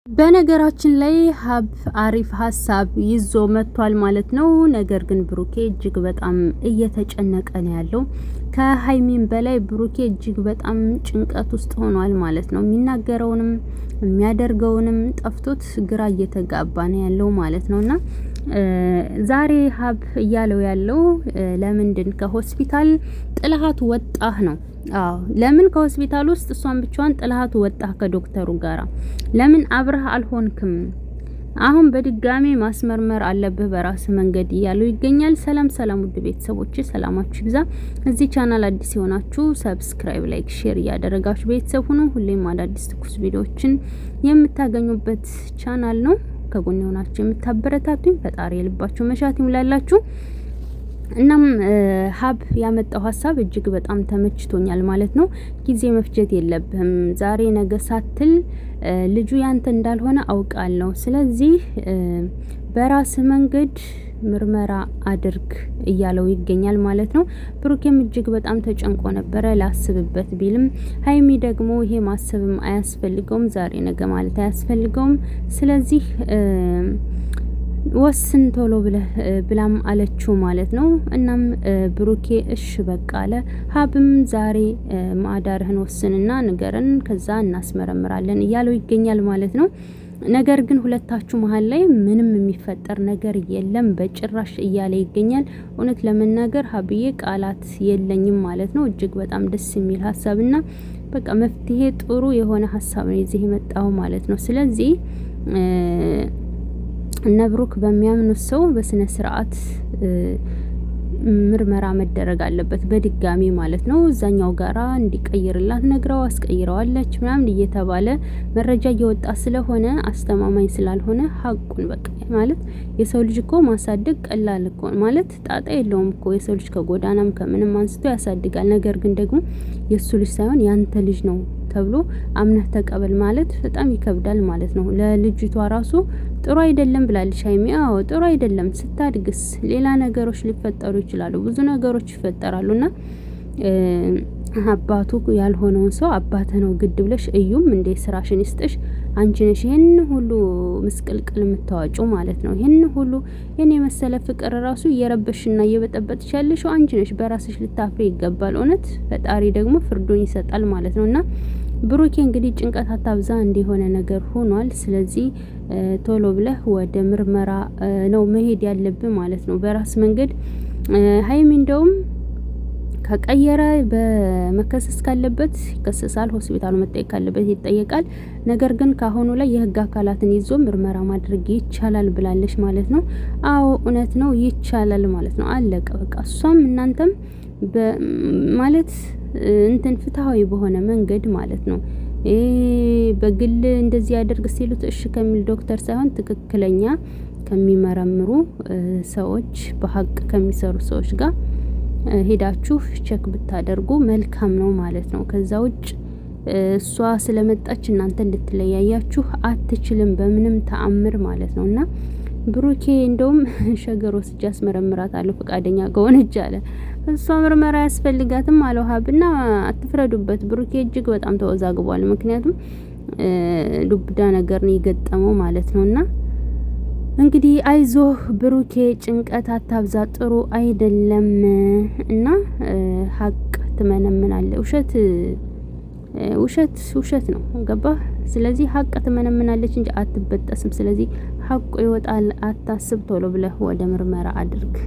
በነገራችን ላይ ሀብ አሪፍ ሀሳብ ይዞ መጥቷል ማለት ነው። ነገር ግን ብሩኬ እጅግ በጣም እየተጨነቀ ነው ያለው። ከሀይሚን በላይ ብሩኬ እጅግ በጣም ጭንቀት ውስጥ ሆኗል ማለት ነው። የሚናገረውንም የሚያደርገውንም ጠፍቶት ግራ እየተጋባ ነው ያለው ማለት ነውና ዛሬ ሀብ እያለው ያለው ለምንድን ከሆስፒታል ጥልሃት ወጣህ ነው። አዎ ለምን ከሆስፒታል ውስጥ እሷን ብቻዋን ጥልሃት ወጣህ ከዶክተሩ ጋራ ለምን አብረህ አልሆንክም? አሁን በድጋሚ ማስመርመር አለብህ በራስ መንገድ እያሉ ይገኛል። ሰላም ሰላም ውድ ቤተሰቦች ሰላማችሁ ይብዛ። እዚህ ቻናል አዲስ የሆናችሁ ሰብስክራይብ፣ ላይክ፣ ሼር እያደረጋችሁ ቤተሰብ ሁኑ። ሁሌም አዳዲስ ትኩስ ቪዲዮዎችን የምታገኙበት ቻናል ነው። ከጎን ሆናችሁ የምታበረታቱኝ ፈጣሪ የልባችሁ መሻት ይሙላላችሁ። እናም ሀብ ያመጣው ሀሳብ እጅግ በጣም ተመችቶኛል ማለት ነው። ጊዜ መፍጀት የለብህም ዛሬ ነገ ሳትል ልጁ ያንተ እንዳልሆነ አውቃለሁ። ስለዚህ በራስ መንገድ ምርመራ አድርግ እያለው ይገኛል ማለት ነው። ብሩኬም እጅግ በጣም ተጨንቆ ነበረ ላስብበት ቢልም ሀይሚ ደግሞ ይሄ ማሰብም አያስፈልገውም ዛሬ ነገ ማለት አያስፈልገውም። ስለዚህ ወስን ቶሎ ብላም አለችው ማለት ነው። እናም ብሩኬ እሺ በቃ አለ። ሀብም ዛሬ ማዳርህን ወስንና ንገረን ከዛ እናስመረምራለን እያለው ይገኛል ማለት ነው። ነገር ግን ሁለታችሁ መሀል ላይ ምንም የሚፈጠር ነገር የለም በጭራሽ እያለ ይገኛል። እውነት ለመናገር ሀብዬ ቃላት የለኝም ማለት ነው። እጅግ በጣም ደስ የሚል ሀሳብና በቃ መፍትሄ ጥሩ የሆነ ሀሳብ ነው እዚህ የመጣው ማለት ነው። ስለዚህ እነ ብሩክ በሚያምኑት ሰው በስነ ስርዓት ምርመራ መደረግ አለበት በድጋሚ ማለት ነው። እዛኛው ጋራ እንዲቀይርላት ነግራው አስቀይረዋለች ምናምን እየተባለ መረጃ እየወጣ ስለሆነ አስተማማኝ ስላልሆነ ሀቁን በቃ ማለት የሰው ልጅ እኮ ማሳደግ ቀላል እኮ ማለት ጣጣ የለውም እኮ የሰው ልጅ ከጎዳናም ከምንም አንስቶ ያሳድጋል። ነገር ግን ደግሞ የሱ ልጅ ሳይሆን ያንተ ልጅ ነው ተብሎ አምነህ ተቀበል ማለት በጣም ይከብዳል ማለት ነው። ለልጅቷ ራሱ ጥሩ አይደለም ብላለች ሀይሚ። አዎ ጥሩ አይደለም። ስታድግስ ሌላ ነገሮች ሊፈጠሩ ይችላሉ። ብዙ ነገሮች ይፈጠራሉና አባቱ ያልሆነውን ሰው አባተ ነው ግድ ብለሽ እዩም እንደ ስራሽን ይስጥሽ። አንቺ ነሽ ይሄን ሁሉ ምስቅልቅል የምታዋጪው ማለት ነው። ይሄን ሁሉ የኔ መሰለ ፍቅር ራሱ እየረበሽና እየበጠበጥሽ ያለሽው አንቺ ነሽ። በራስሽ ልታፍሪ ይገባል። እውነት ፈጣሪ ደግሞ ፍርዱን ይሰጣል ማለት ነውና ብሩኬ እንግዲህ ጭንቀት አታብዛ እንደሆነ ነገር ሆኗል። ስለዚህ ቶሎ ብለህ ወደ ምርመራ ነው መሄድ ያለብህ ማለት ነው በራስ መንገድ። ሀይሚ እንደውም ከቀየረ በመከሰስ ካለበት ይከሰሳል። ሆስፒታሉ መጠየቅ ካለበት ይጠየቃል። ነገር ግን ካሁኑ ላይ የህግ አካላትን ይዞ ምርመራ ማድረግ ይቻላል ብላለች ማለት ነው። አዎ እውነት ነው ይቻላል ማለት ነው። አለቀ በቃ። እሷም እናንተም ማለት እንትን ፍትሃዊ በሆነ መንገድ ማለት ነው። በግል እንደዚህ ያደርግ ሲሉት እሺ ከሚል ዶክተር ሳይሆን ትክክለኛ ከሚመረምሩ ሰዎች በሀቅ ከሚሰሩ ሰዎች ጋር ሄዳችሁ ቼክ ብታደርጉ መልካም ነው ማለት ነው። ከዛ ውጭ እሷ ስለመጣች እናንተ እንድትለያያችሁ አትችልም በምንም ተአምር ማለት ነውና ብሩኬ እንደውም ሸገር ወስጄ አስመረምራታለሁ ፈቃደኛ ከሆነች አለ። እሷ ምርመራ ያስፈልጋትም አለው ሀብና አትፍረዱበት። ብሩኬ እጅግ በጣም ተወዛግቧል። ምክንያቱም ዱብዳ ነገር ነው የገጠመው ማለት ነውና እንግዲህ አይዞህ ብሩኬ ጭንቀት አታብዛ ጥሩ አይደለም እና ሀቅ ትመነምናለህ። ውሸት ነው ገባህ? ስለዚህ ሀቅ ትመነምናለች እንጂ አትበጠስም። ስለዚህ ሀቁ ይወጣል። አታስብ ቶሎ ብለህ ወደ ምርመራ አድርግ።